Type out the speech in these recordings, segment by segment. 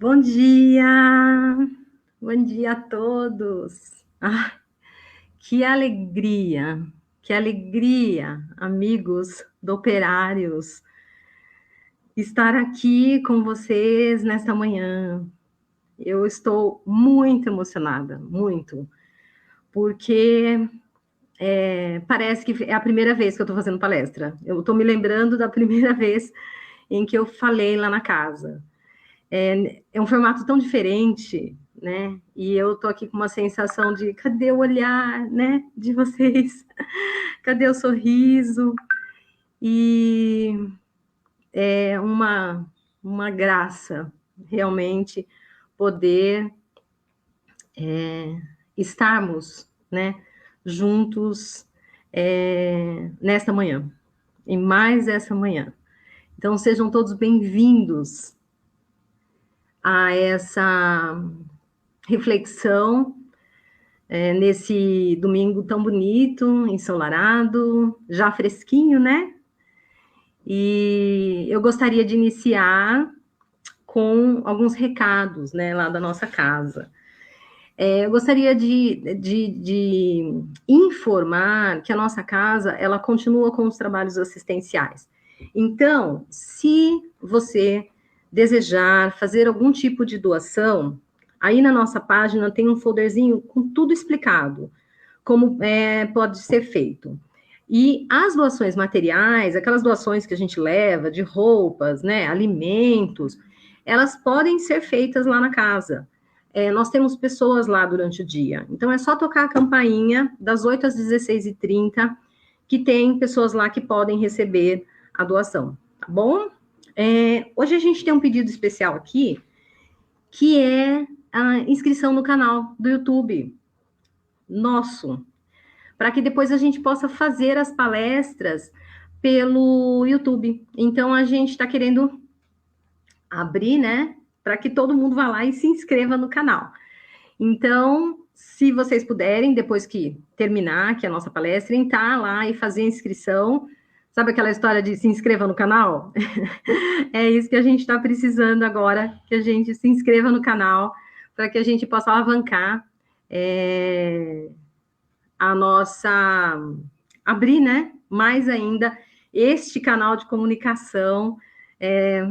Bom dia! Bom dia a todos! Ah, que alegria, amigos do Operários, estar aqui com vocês nesta manhã. Eu estou muito emocionada, muito, porque parece que é a primeira vez que eu estou fazendo palestra. Eu estou me lembrando da primeira vez em que eu falei lá na casa. É um formato tão diferente, né? E eu tô aqui com uma sensação de cadê o olhar, né, de vocês? Cadê o sorriso? E é uma graça realmente poder estarmos, né, juntos nesta manhã, em mais essa manhã. Então sejam todos bem-vindos a essa reflexão nesse domingo tão bonito, ensolarado, já fresquinho, né? E eu gostaria de iniciar com alguns recados, né, lá da nossa casa. Eu gostaria de informar que a nossa casa, ela continua com os trabalhos assistenciais. Então, se você desejar fazer algum tipo de doação, aí na nossa página tem um folderzinho com tudo explicado, como pode ser feito. E as doações materiais, aquelas doações que a gente leva de roupas, né, alimentos, elas podem ser feitas lá na casa. Nós temos pessoas lá durante o dia. Então, é só tocar a campainha das 8 às 16h30, que tem pessoas lá que podem receber a doação, tá bom? Hoje a gente tem um pedido especial aqui, que é a inscrição no canal do YouTube nosso, para que depois a gente possa fazer as palestras pelo YouTube. Então, a gente está querendo abrir, né, para que todo mundo vá lá e se inscreva no canal. Então, se vocês puderem, depois que terminar aqui a nossa palestra, entrar lá e fazer a inscrição. Sabe aquela história de se inscreva no canal? É isso que a gente está precisando agora, que a gente se inscreva no canal, para que a gente possa alavancar a nossa... abrir, né, mais ainda este canal de comunicação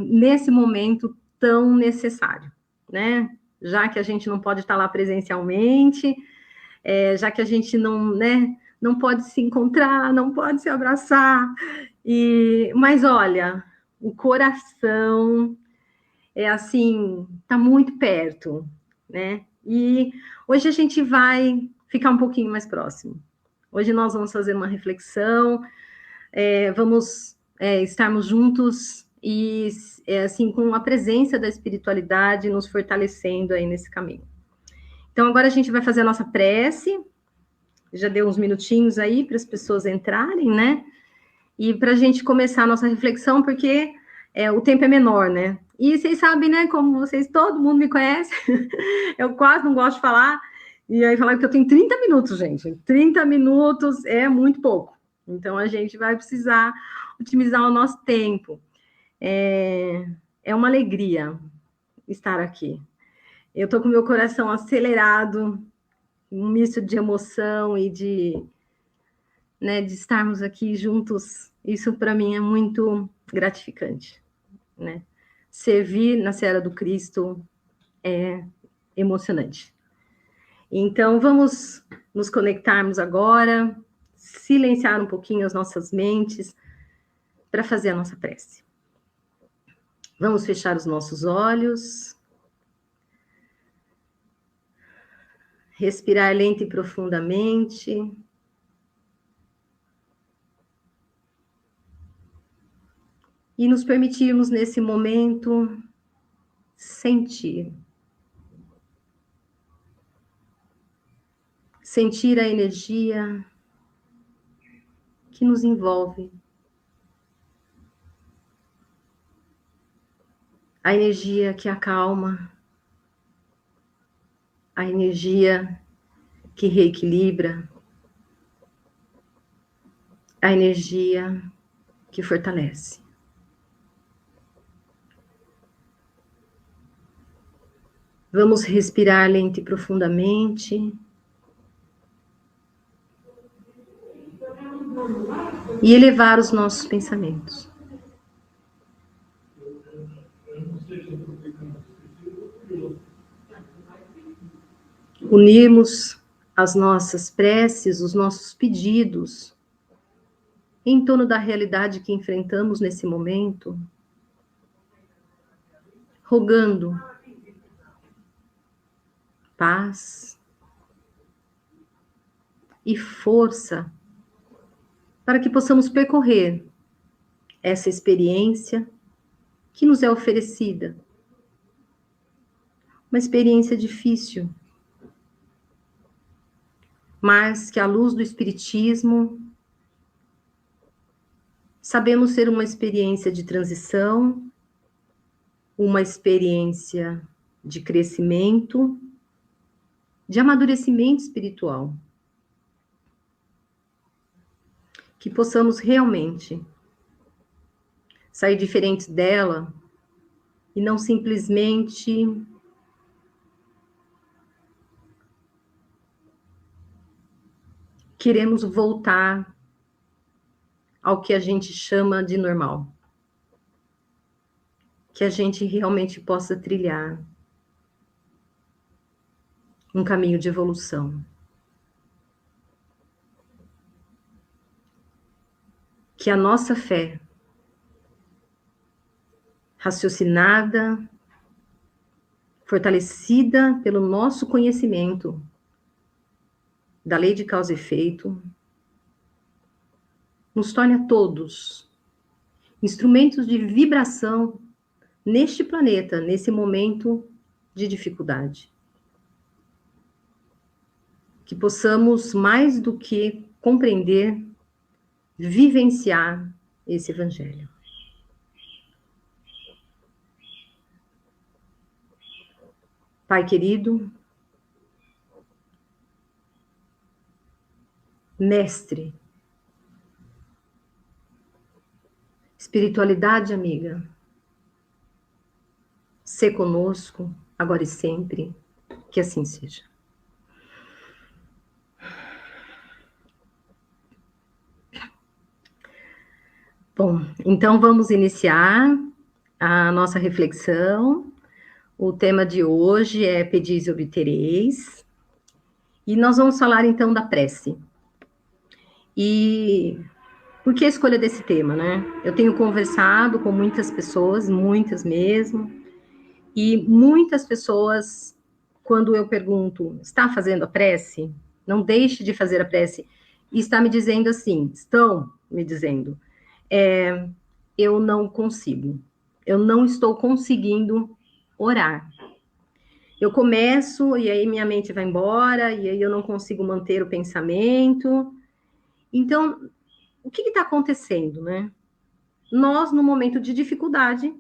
nesse momento tão necessário, né? Já que a gente não pode estar lá presencialmente, já que a gente não, né, não pode se encontrar, não pode se abraçar, mas olha, o coração assim, tá muito perto, né? E hoje a gente vai ficar um pouquinho mais próximo. Hoje nós vamos fazer uma reflexão, vamos estarmos juntos e assim com a presença da espiritualidade nos fortalecendo aí nesse caminho. Então agora a gente vai fazer a nossa prece. Já deu uns minutinhos aí para as pessoas entrarem, né? E para a gente começar a nossa reflexão, porque o tempo é menor, né? E vocês sabem, né? Como vocês, todo mundo me conhece, eu quase não gosto de falar. E aí falaram que eu tenho 30 minutos, gente. 30 minutos é muito pouco. Então a gente vai precisar otimizar o nosso tempo. É uma alegria estar aqui. Eu estou com meu coração acelerado, um misto de emoção e né, de estarmos aqui juntos. Isso para mim é muito gratificante, né? Servir na Seara do Cristo é emocionante. Então vamos nos conectarmos agora, silenciar um pouquinho as nossas mentes para fazer a nossa prece. Vamos fechar os nossos olhos. Respirar lenta e profundamente. E nos permitirmos, nesse momento, sentir. Sentir a energia que nos envolve. A energia que acalma. A energia que reequilibra. A energia que fortalece. Vamos respirar lento e profundamente. E elevar os nossos pensamentos. Unirmos as nossas preces, os nossos pedidos em torno da realidade que enfrentamos nesse momento, rogando paz e força para que possamos percorrer essa experiência que nos é oferecida. Uma experiência difícil, mas que à luz do Espiritismo sabemos ser uma experiência de transição, uma experiência de crescimento, de amadurecimento espiritual. Que possamos realmente sair diferentes dela e não simplesmente queremos voltar ao que a gente chama de normal. Que a gente realmente possa trilhar um caminho de evolução. Que a nossa fé, raciocinada, fortalecida pelo nosso conhecimento da lei de causa e efeito, nos torne a todos instrumentos de vibração neste planeta, nesse momento de dificuldade. Que possamos, mais do que compreender, vivenciar esse evangelho. Pai querido, mestre, espiritualidade amiga, sê conosco, agora e sempre, que assim seja. Bom, então vamos iniciar a nossa reflexão. O tema de hoje é Pedis e obtereis. E nós vamos falar então da prece. E por que a escolha desse tema, né? Eu tenho conversado com muitas pessoas, muitas mesmo, e muitas pessoas, quando eu pergunto, está fazendo a prece? Não deixe de fazer a prece. E está me dizendo assim, estão me dizendo, eu não consigo. Eu não estou conseguindo orar. Eu começo e aí minha mente vai embora e aí eu não consigo manter o pensamento. Então, o que está acontecendo, né? Nós, no momento de dificuldade,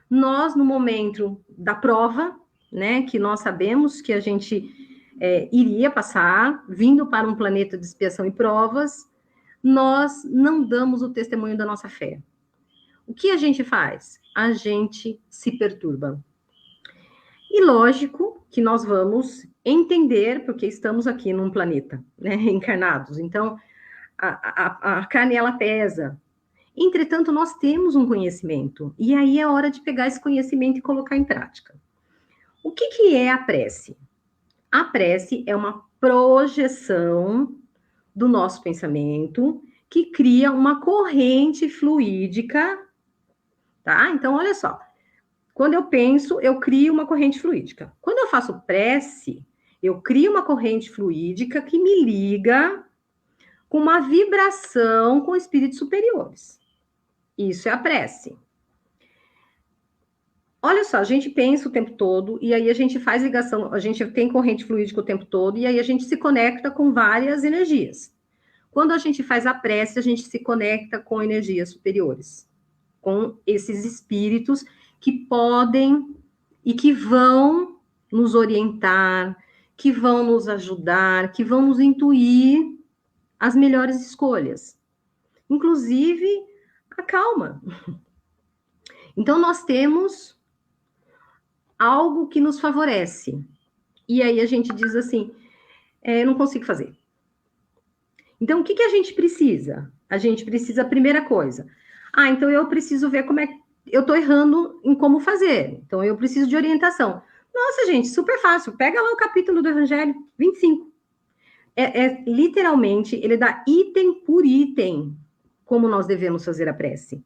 nós, no momento da prova, né, que nós sabemos que a gente iria passar, vindo para um planeta de expiação e provas, nós não damos o testemunho da nossa fé. O que a gente faz? A gente se perturba. E lógico que nós vamos entender, porque estamos aqui num planeta, né, encarnados. Então, a carne, ela pesa. Entretanto, nós temos um conhecimento. E aí é hora de pegar esse conhecimento e colocar em prática. O que é a prece? A prece é uma projeção do nosso pensamento que cria uma corrente fluídica, tá? Então, olha só. Quando eu penso, eu crio uma corrente fluídica. Quando eu faço prece, eu crio uma corrente fluídica que me liga com uma vibração com espíritos superiores. Isso é a prece. Olha só, a gente pensa o tempo todo, e aí a gente faz ligação, a gente tem corrente fluídica o tempo todo, e aí a gente se conecta com várias energias. Quando a gente faz a prece, a gente se conecta com energias superiores, com esses espíritos que podem e que vão nos orientar, que vão nos ajudar, que vão nos intuir as melhores escolhas. Inclusive, a calma. Então, nós temos algo que nos favorece. E aí a gente diz assim, eu não consigo fazer. Então, o que a gente precisa? A gente precisa, a primeira coisa, então eu preciso ver como é que eu estou errando em como fazer. Então, eu preciso de orientação. Nossa, gente, super fácil. Pega lá o capítulo do Evangelho 25. Literalmente, ele dá item por item como nós devemos fazer a prece.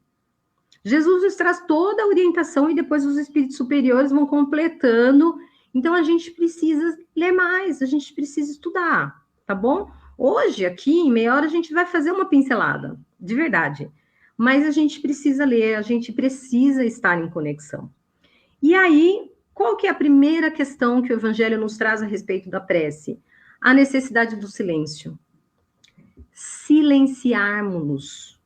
Jesus nos traz toda a orientação e depois os espíritos superiores vão completando. Então, a gente precisa ler mais, a gente precisa estudar, tá bom? Hoje, aqui, em meia hora, a gente vai fazer uma pincelada, de verdade. Mas a gente precisa ler, a gente precisa estar em conexão. E aí, qual que é a primeira questão que o Evangelho nos traz a respeito da prece? A necessidade do silêncio. Silenciarmos-nos.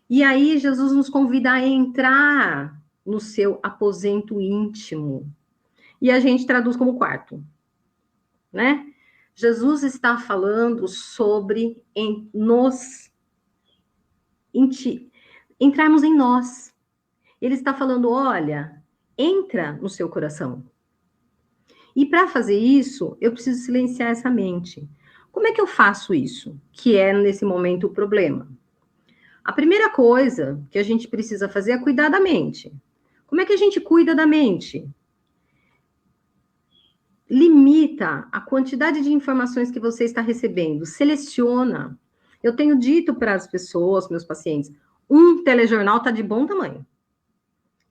E aí, Jesus nos convida a entrar no seu aposento íntimo. E a gente traduz como quarto, né? Jesus está falando sobre entrarmos em nós. Ele está falando, olha, entra no seu coração. E para fazer isso, eu preciso silenciar essa mente. Como é que eu faço isso? Que é, nesse momento, o problema. A primeira coisa que a gente precisa fazer é cuidar da mente. Como é que a gente cuida da mente? Limita a quantidade de informações que você está recebendo. Seleciona. Eu tenho dito para as pessoas, meus pacientes, um telejornal está de bom tamanho.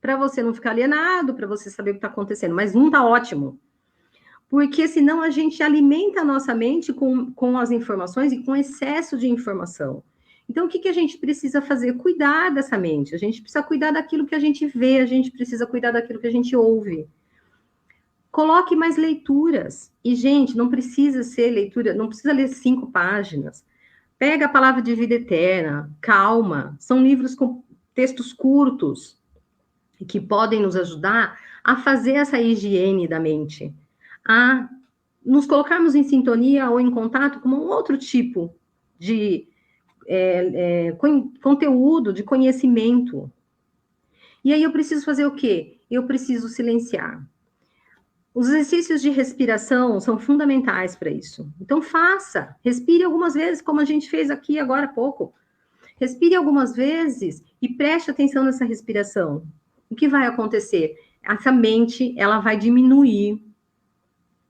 Para você não ficar alienado, para você saber o que está acontecendo. Mas um está ótimo. Porque senão a gente alimenta a nossa mente com as informações e com excesso de informação. Então, o que a gente precisa fazer? Cuidar dessa mente. A gente precisa cuidar daquilo que a gente vê, a gente precisa cuidar daquilo que a gente ouve. Coloque mais leituras. E, gente, não precisa ser leitura, não precisa ler 5 páginas. Pega a Palavra de Vida Eterna, Calma. São livros com textos curtos que podem nos ajudar a fazer essa higiene da mente, a nos colocarmos em sintonia ou em contato com um outro tipo de conteúdo, de conhecimento. E aí eu preciso fazer o quê? Eu preciso silenciar. Os exercícios de respiração são fundamentais para isso. Então faça, respire algumas vezes, como a gente fez aqui agora há pouco. Respire algumas vezes e preste atenção nessa respiração. O que vai acontecer? Essa mente, ela vai diminuir,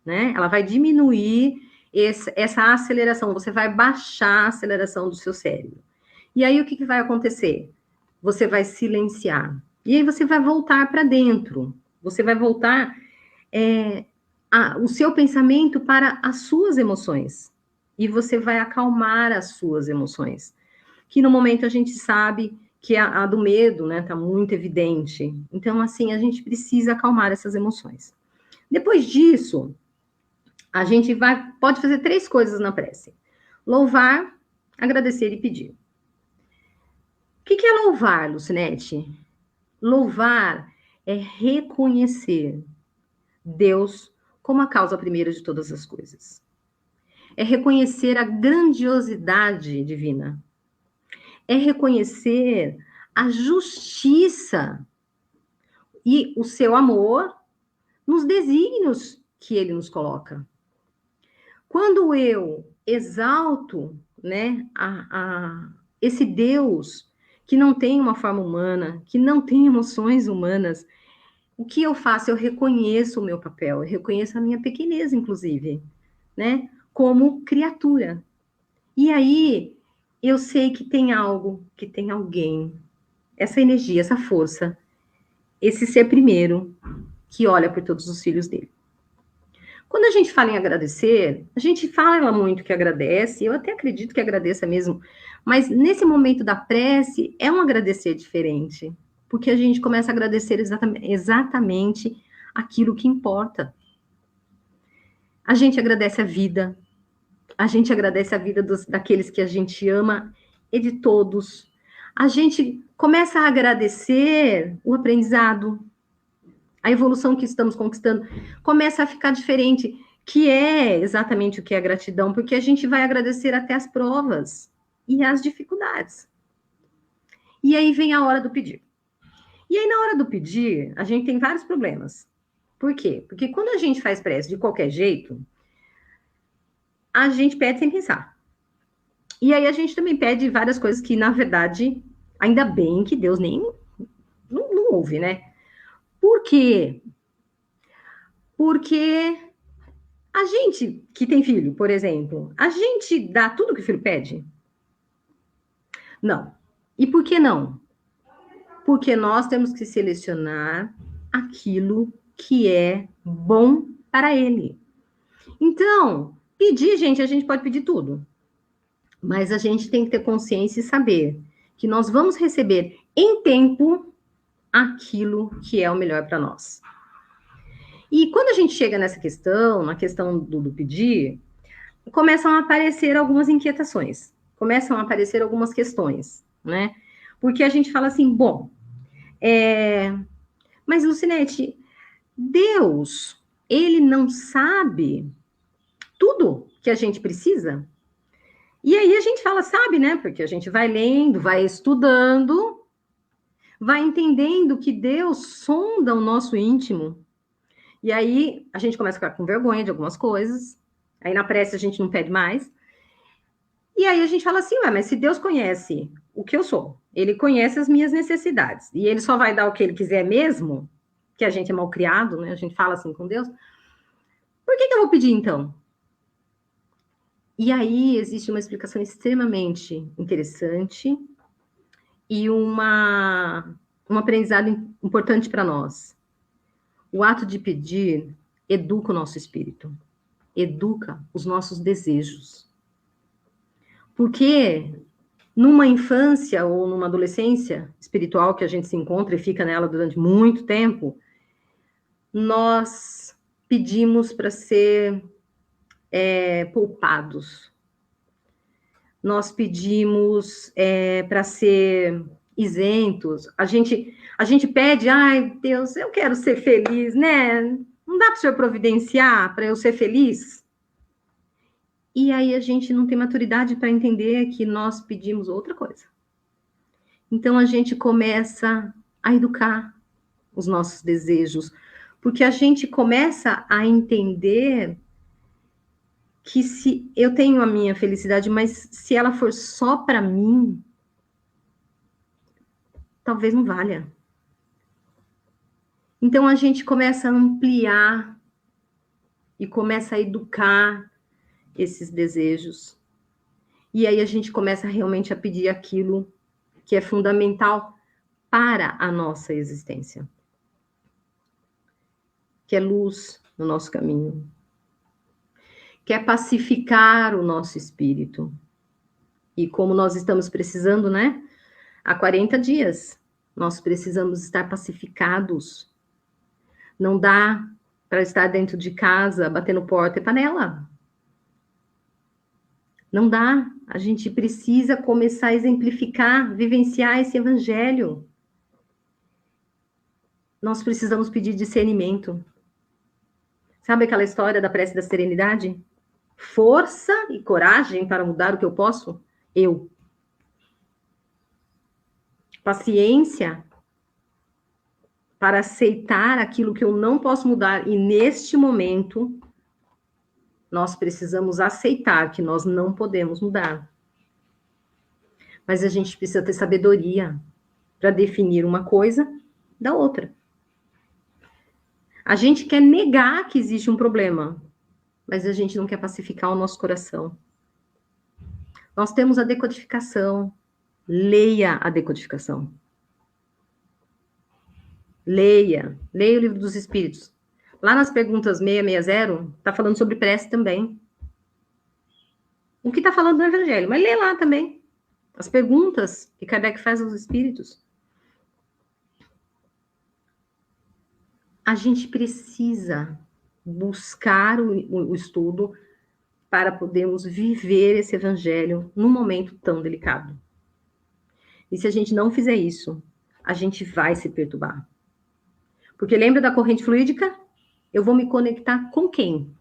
né? Ela vai diminuir essa aceleração, você vai baixar a aceleração do seu cérebro. E aí, o que vai acontecer? Você vai silenciar. E aí, você vai voltar para dentro. Você vai voltar o seu pensamento para as suas emoções. E você vai acalmar as suas emoções. Que no momento a gente sabe que a do medo, né, tá muito evidente. Então, assim, a gente precisa acalmar essas emoções. Depois disso, a gente pode fazer 3 coisas na prece: louvar, agradecer e pedir. O que é louvar, Lucinete? Louvar é reconhecer Deus como a causa primeira de todas as coisas. É reconhecer a grandiosidade divina. É reconhecer a justiça e o seu amor nos desígnios que ele nos coloca. Quando eu exalto, né, esse Deus que não tem uma forma humana, que não tem emoções humanas, o que eu faço? Eu reconheço o meu papel, eu reconheço a minha pequenez, inclusive, né, como criatura. E aí, eu sei que tem algo, que tem alguém, essa energia, essa força, esse ser primeiro, que olha por todos os filhos dele. Quando a gente fala em agradecer, a gente fala muito que agradece, eu até acredito que agradeça mesmo, mas nesse momento da prece, é um agradecer diferente, porque a gente começa a agradecer exatamente aquilo que importa. A gente agradece a vida, a gente agradece a vida daqueles que a gente ama e de todos. A gente começa a agradecer o aprendizado, a evolução que estamos conquistando, começa a ficar diferente, que é exatamente o que é gratidão, porque a gente vai agradecer até as provas e as dificuldades. E aí vem a hora do pedir. E aí, na hora do pedir, a gente tem vários problemas. Por quê? Porque quando a gente faz prece de qualquer jeito, a gente pede sem pensar. E aí a gente também pede várias coisas que, na verdade, ainda bem que Deus nem não ouve, né? Por quê? Porque a gente que tem filho, por exemplo, a gente dá tudo que o filho pede? Não. E por que não? Porque nós temos que selecionar aquilo que é bom para ele. Então, pedir, gente, a gente pode pedir tudo. Mas a gente tem que ter consciência e saber que nós vamos receber em tempo aquilo que é o melhor para nós. E quando a gente chega nessa questão, na questão do pedir, começam a aparecer algumas inquietações, começam a aparecer algumas questões, né? Porque a gente fala assim, bom, mas Lucinete, Deus, ele não sabe tudo que a gente precisa? E aí a gente fala, sabe, né? Porque a gente vai lendo, vai estudando, vai entendendo que Deus sonda o nosso íntimo. E aí a gente começa a ficar com vergonha de algumas coisas. Aí na prece a gente não pede mais. E aí a gente fala assim, ué, mas se Deus conhece o que eu sou, ele conhece as minhas necessidades, e ele só vai dar o que ele quiser mesmo, que a gente é mal criado, né? A gente fala assim com Deus. Por que eu vou pedir então? E aí existe uma explicação extremamente interessante e um aprendizado importante para nós. O ato de pedir educa o nosso espírito, educa os nossos desejos. Porque numa infância ou numa adolescência espiritual que a gente se encontra e fica nela durante muito tempo, nós pedimos para ser poupados. Nós pedimos para ser isentos. A gente pede, ai, Deus, eu quero ser feliz, né? Não dá para o senhor providenciar para eu ser feliz? E aí a gente não tem maturidade para entender que nós pedimos outra coisa. Então a gente começa a educar os nossos desejos, porque a gente começa a entender que se eu tenho a minha felicidade, mas se ela for só para mim, talvez não valha. Então a gente começa a ampliar e começa a educar esses desejos. E aí a gente começa realmente a pedir aquilo que é fundamental para a nossa existência, que é luz no nosso caminho, que é pacificar o nosso espírito. E como nós estamos precisando, né? Há 40 dias, nós precisamos estar pacificados. Não dá para estar dentro de casa, batendo porta e panela. Não dá. A gente precisa começar a exemplificar, vivenciar esse evangelho. Nós precisamos pedir discernimento. Sabe aquela história da prece da serenidade? Força e coragem para mudar o que eu posso? Eu. Paciência para aceitar aquilo que eu não posso mudar. E neste momento, nós precisamos aceitar que nós não podemos mudar. Mas a gente precisa ter sabedoria para definir uma coisa da outra. A gente quer negar que existe um problema, mas a gente não quer pacificar o nosso coração. Nós temos a decodificação. Leia a decodificação. Leia o Livro dos Espíritos. Lá nas perguntas 660, está falando sobre prece também. O que está falando no Evangelho, mas lê lá também. As perguntas que Kardec faz aos espíritos. A gente precisa buscar o estudo para podermos viver esse Evangelho num momento tão delicado. E se a gente não fizer isso, a gente vai se perturbar. Porque lembra da corrente fluídica? Eu vou me conectar com quem?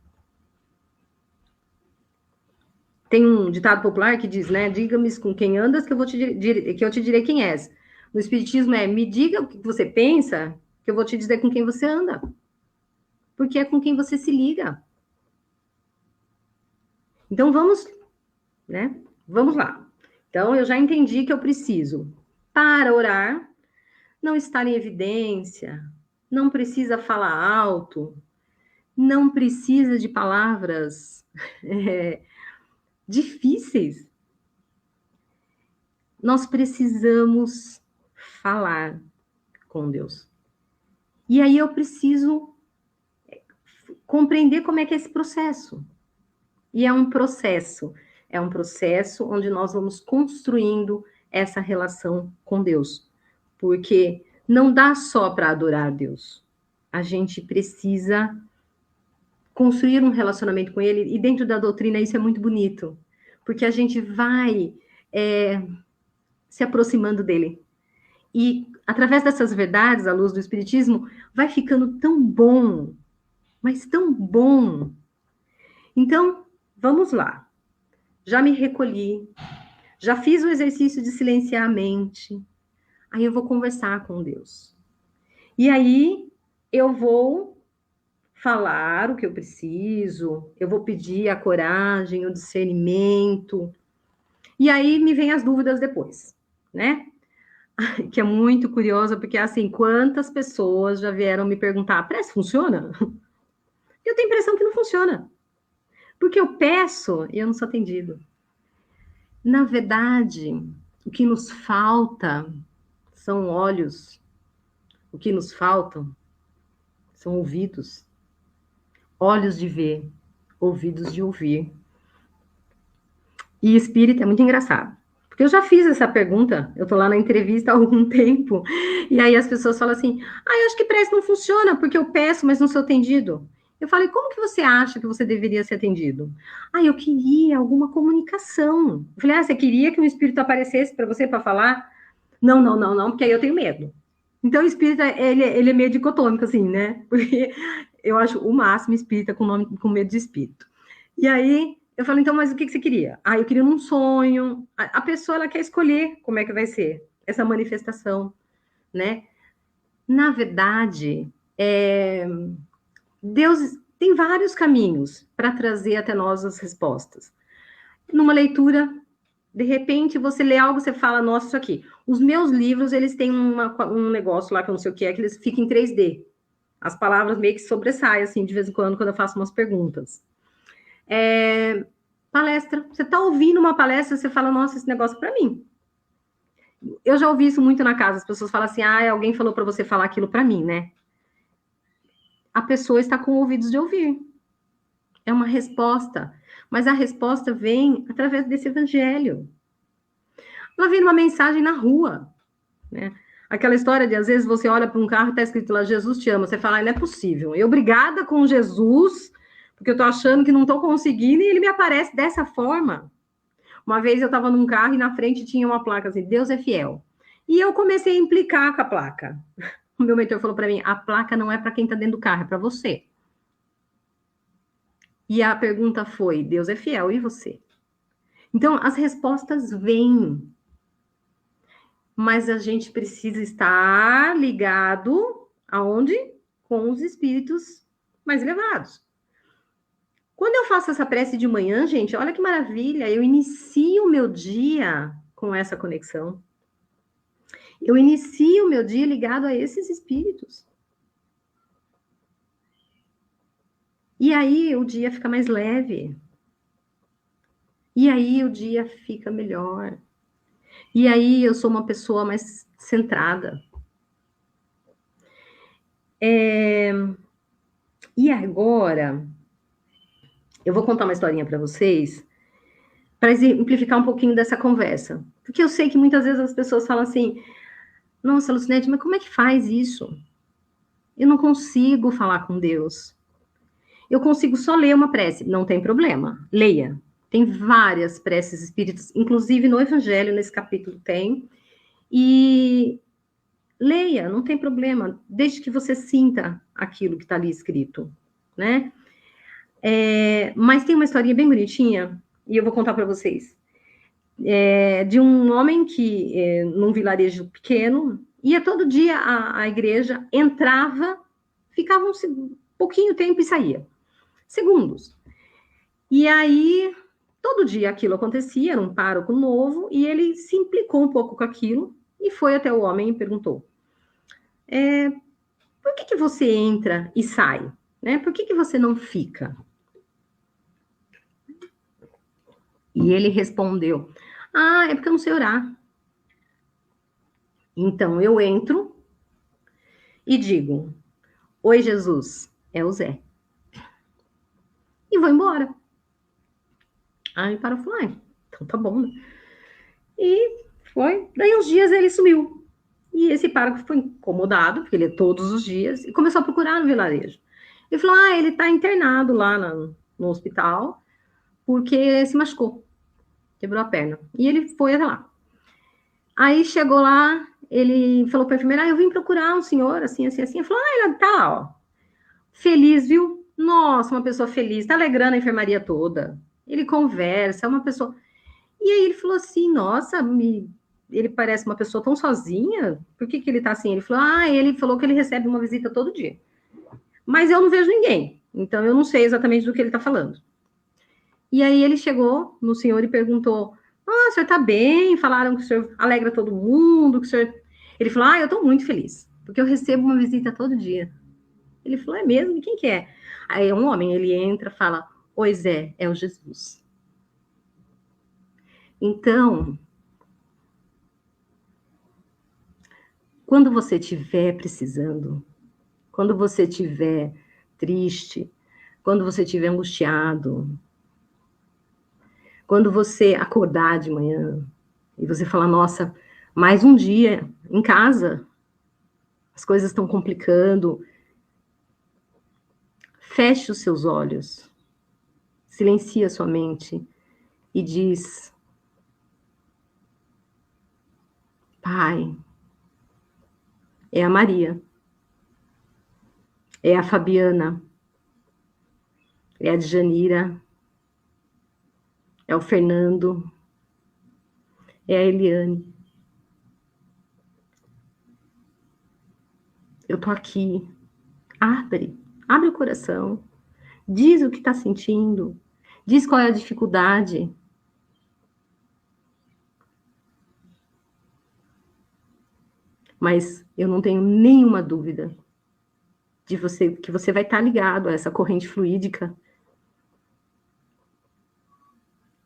Tem um ditado popular que diz, né? Diga-me com quem andas que eu te direi quem és. No Espiritismo me diga o que você pensa, que eu vou te dizer com quem você anda. porque é com quem você se liga. Então, vamos, né? Vamos lá. Então, eu já entendi que eu preciso, para orar, não estar em evidência, não precisa falar alto, não precisa de palavras difíceis. Nós precisamos falar com Deus. E aí eu preciso compreender como é que é esse processo. E é um processo onde nós vamos construindo essa relação com Deus. Porque não dá só para adorar Deus. A gente precisa construir um relacionamento com Ele, e dentro da doutrina isso é muito bonito, porque a gente vai se aproximando dele. E através dessas verdades, à luz do Espiritismo, vai ficando tão bom, mas tão bom. Então, vamos lá. Já me recolhi, já fiz o exercício de silenciar a mente, aí eu vou conversar com Deus. E aí eu vou falar o que eu preciso, eu vou pedir a coragem, o discernimento, e aí me vem as dúvidas depois, né? Que é muito curiosa, porque assim, quantas pessoas já vieram me perguntar, a prece funciona? Eu tenho a impressão que não funciona, porque eu peço e eu não sou atendido. Na verdade, o que nos falta são olhos, o que nos faltam são ouvidos. Olhos de ver, ouvidos de ouvir. E espírita é muito engraçado. Porque eu já fiz essa pergunta, eu tô lá na entrevista há algum tempo, e aí as pessoas falam assim, eu acho que prece não funciona, porque eu peço, mas não sou atendido. Eu falei, como que você acha que você deveria ser atendido? Eu queria alguma comunicação. Eu falei, você queria que um espírito aparecesse para você para falar? Não, porque aí eu tenho medo. Então, o espírita, ele é meio dicotômico, assim, né? Porque eu acho o máximo espírita com medo de espírito. E aí, eu falo, então, mas o que você queria? Eu queria num sonho. A pessoa, ela quer escolher como é que vai ser essa manifestação, né? Na verdade, Deus tem vários caminhos para trazer até nós as respostas. Numa leitura, de repente, você lê algo, você fala, nossa, isso aqui. Os meus livros, eles têm um negócio lá, que eu não sei o que é, que eles ficam em 3D. As palavras meio que sobressaem, assim, de vez em quando eu faço umas perguntas. Palestra. Você está ouvindo uma palestra, você fala, nossa, esse negócio é para mim. Eu já ouvi isso muito na casa, as pessoas falam assim, alguém falou para você falar aquilo para mim, né? A pessoa está com ouvidos de ouvir. É uma resposta. Mas a resposta vem através desse evangelho. Ela vem numa mensagem na rua, né? Aquela história de, às vezes, você olha para um carro e está escrito lá, Jesus te ama. Você fala, não é possível. Eu, obrigada com Jesus, porque eu estou achando que não estou conseguindo, e ele me aparece dessa forma. Uma vez eu estava num carro e na frente tinha uma placa assim, Deus é fiel. E eu comecei a implicar com a placa. O meu mentor falou para mim, a placa não é para quem está dentro do carro, é para você. E a pergunta foi, Deus é fiel, e você? Então, as respostas vêm. Mas a gente precisa estar ligado aonde? Com os espíritos mais elevados. Quando eu faço essa prece de manhã, gente, olha que maravilha, eu inicio o meu dia com essa conexão. Eu inicio o meu dia ligado a esses espíritos. E aí o dia fica mais leve. E aí o dia fica melhor. E aí eu sou uma pessoa mais centrada. E agora, eu vou contar uma historinha para vocês, para exemplificar um pouquinho dessa conversa. Porque eu sei que muitas vezes as pessoas falam assim, nossa, Lucinete, mas como é que faz isso? Eu não consigo falar com Deus. Eu consigo só ler uma prece. Não tem problema, leia. Tem várias preces espíritas, inclusive no Evangelho, nesse capítulo tem. E leia, não tem problema, desde que você sinta aquilo que está ali escrito, né? Mas tem uma historinha bem bonitinha, e eu vou contar para vocês. De um homem que, num vilarejo pequeno, ia todo dia à igreja, entrava, ficava pouquinho tempo e saía. Segundos. E aí, todo dia aquilo acontecia, era um pároco novo, e ele se implicou um pouco com aquilo, e foi até o homem e perguntou, por que você entra e sai? Né? Por que você não fica? E ele respondeu, é porque eu não sei orar. Então, eu entro e digo, oi, Jesus, é o Zé. E vou embora. Aí ele parou e falou, então tá bom, né? E foi. Daí uns dias ele sumiu. E esse pároco ficou incomodado, porque ele é todos os dias, e começou a procurar no vilarejo. Ele falou, ele tá internado lá no hospital, porque se machucou, quebrou a perna. E ele foi até lá. Aí chegou lá, ele falou para a enfermeira, eu vim procurar um senhor, assim, assim, assim. Ele falou, ele tá lá, ó. Feliz, viu? Nossa, uma pessoa feliz, tá alegrando a enfermaria toda. Ele conversa, é uma pessoa... E aí ele falou assim, nossa, ele parece uma pessoa tão sozinha, por que ele tá assim? Ele falou que ele recebe uma visita todo dia. Mas eu não vejo ninguém, então eu não sei exatamente do que ele tá falando. E aí ele chegou no senhor e perguntou, o senhor tá bem? Falaram que o senhor alegra todo mundo, que o senhor... Ele falou, eu tô muito feliz, porque eu recebo uma visita todo dia. Ele falou, é mesmo? E quem que é? Aí um homem, ele entra, fala, oi Zé, é o Jesus. Então, quando você estiver precisando, quando você estiver triste, quando você estiver angustiado, quando você acordar de manhã e você falar, nossa, mais um dia em casa, as coisas estão complicando, feche os seus olhos, silencia a sua mente e diz, Pai, é a Maria, é a Fabiana, é a Djanira, é o Fernando, é a Eliane. Eu tô aqui. Abre o coração. Diz o que está sentindo. Diz qual é a dificuldade. Mas eu não tenho nenhuma dúvida de que você vai estar ligado a essa corrente fluídica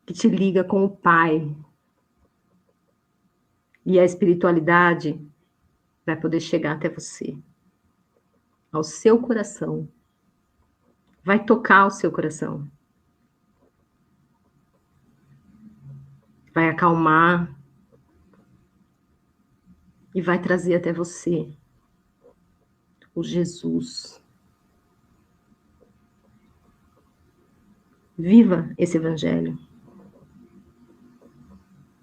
que te liga com o Pai. E a espiritualidade vai poder chegar até você, ao seu coração. Vai tocar o seu coração. Vai acalmar e vai trazer até você o Jesus. Viva esse evangelho.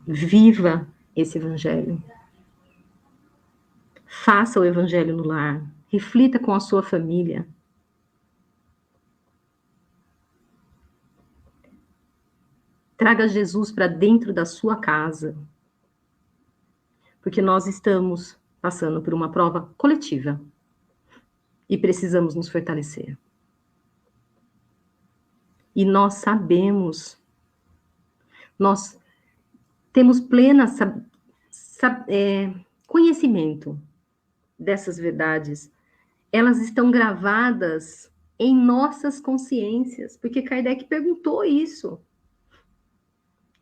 Viva esse evangelho. Faça o evangelho no lar. Reflita com a sua família. Traga Jesus para dentro da sua casa. Porque nós estamos passando por uma prova coletiva. E precisamos nos fortalecer. E nós sabemos, nós temos pleno conhecimento dessas verdades. Elas estão gravadas em nossas consciências, porque Kardec perguntou isso.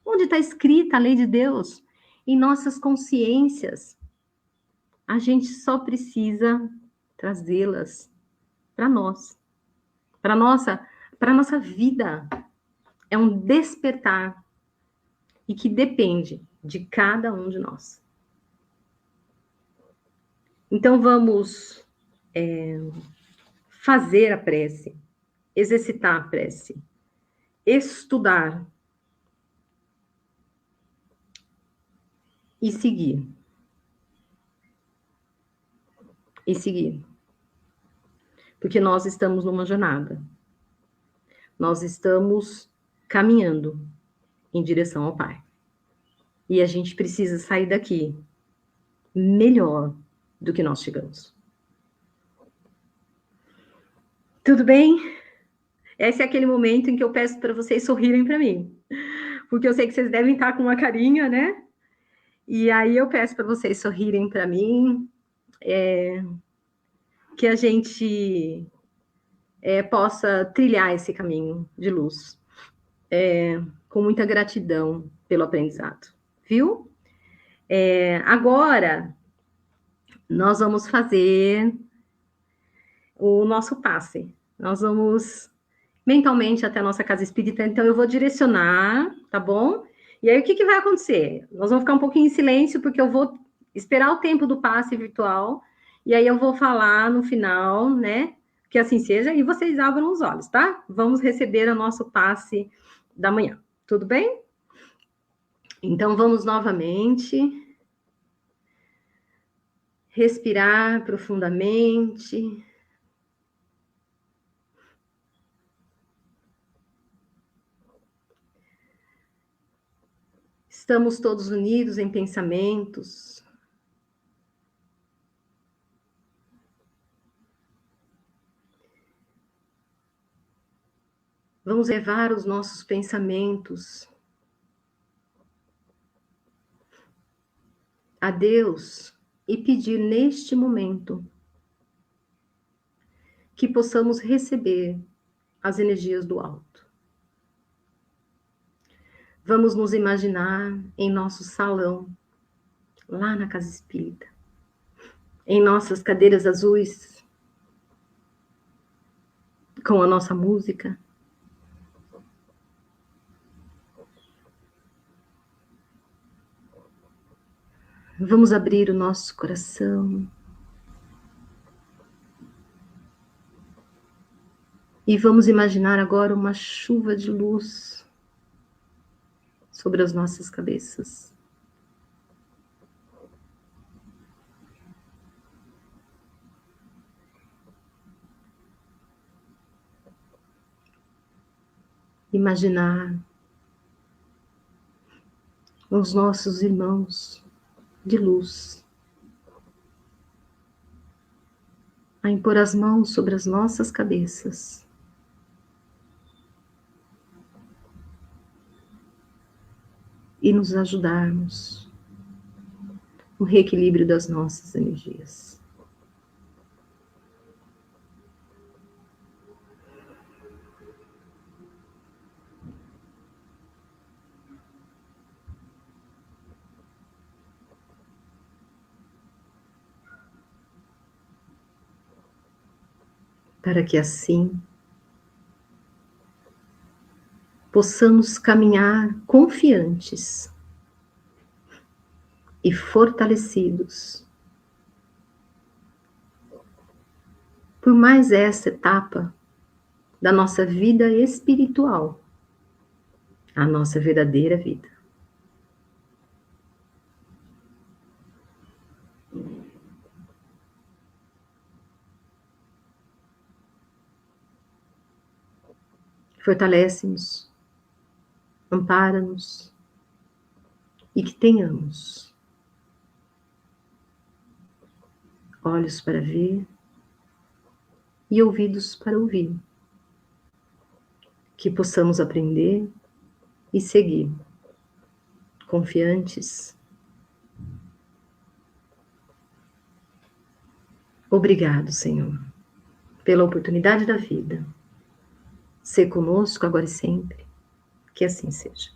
Onde está escrita a lei de Deus? Em nossas consciências. A gente só precisa trazê-las para nós, para nossa vida. É um despertar e que depende de cada um de nós. Então vamos fazer a prece, exercitar a prece, estudar e seguir. E seguir. Porque nós estamos numa jornada. Nós estamos caminhando em direção ao Pai. E a gente precisa sair daqui melhor do que nós chegamos. Tudo bem? Esse é aquele momento em que eu peço para vocês sorrirem para mim, porque eu sei que vocês devem estar com uma carinha, né? E aí eu peço para vocês sorrirem para mim, que a gente possa trilhar esse caminho de luz, com muita gratidão pelo aprendizado, viu? Agora, nós vamos fazer o nosso passe. Nós vamos mentalmente até a nossa casa espírita, então eu vou direcionar, tá bom? E aí o que vai acontecer? Nós vamos ficar um pouquinho em silêncio, porque eu vou esperar o tempo do passe virtual, e aí eu vou falar no final, né? Que assim seja, e vocês abram os olhos, tá? Vamos receber o nosso passe da manhã, tudo bem? Então vamos novamente respirar profundamente. Estamos todos unidos em pensamentos. Vamos levar os nossos pensamentos a Deus e pedir neste momento que possamos receber as energias do alto. Vamos nos imaginar em nosso salão, lá na casa espírita, em nossas cadeiras azuis, com a nossa música. Vamos abrir o nosso coração e vamos imaginar agora uma chuva de luz sobre as nossas cabeças. Imaginar os nossos irmãos de luz a impor as mãos sobre as nossas cabeças e nos ajudarmos no reequilíbrio das nossas energias. Para que assim possamos caminhar confiantes e fortalecidos por mais essa etapa da nossa vida espiritual, a nossa verdadeira vida. Fortalece-nos, ampara-nos e que tenhamos olhos para ver e ouvidos para ouvir, que possamos aprender e seguir, confiantes. Obrigado, Senhor, pela oportunidade da vida. Ser conosco agora e sempre, que assim seja.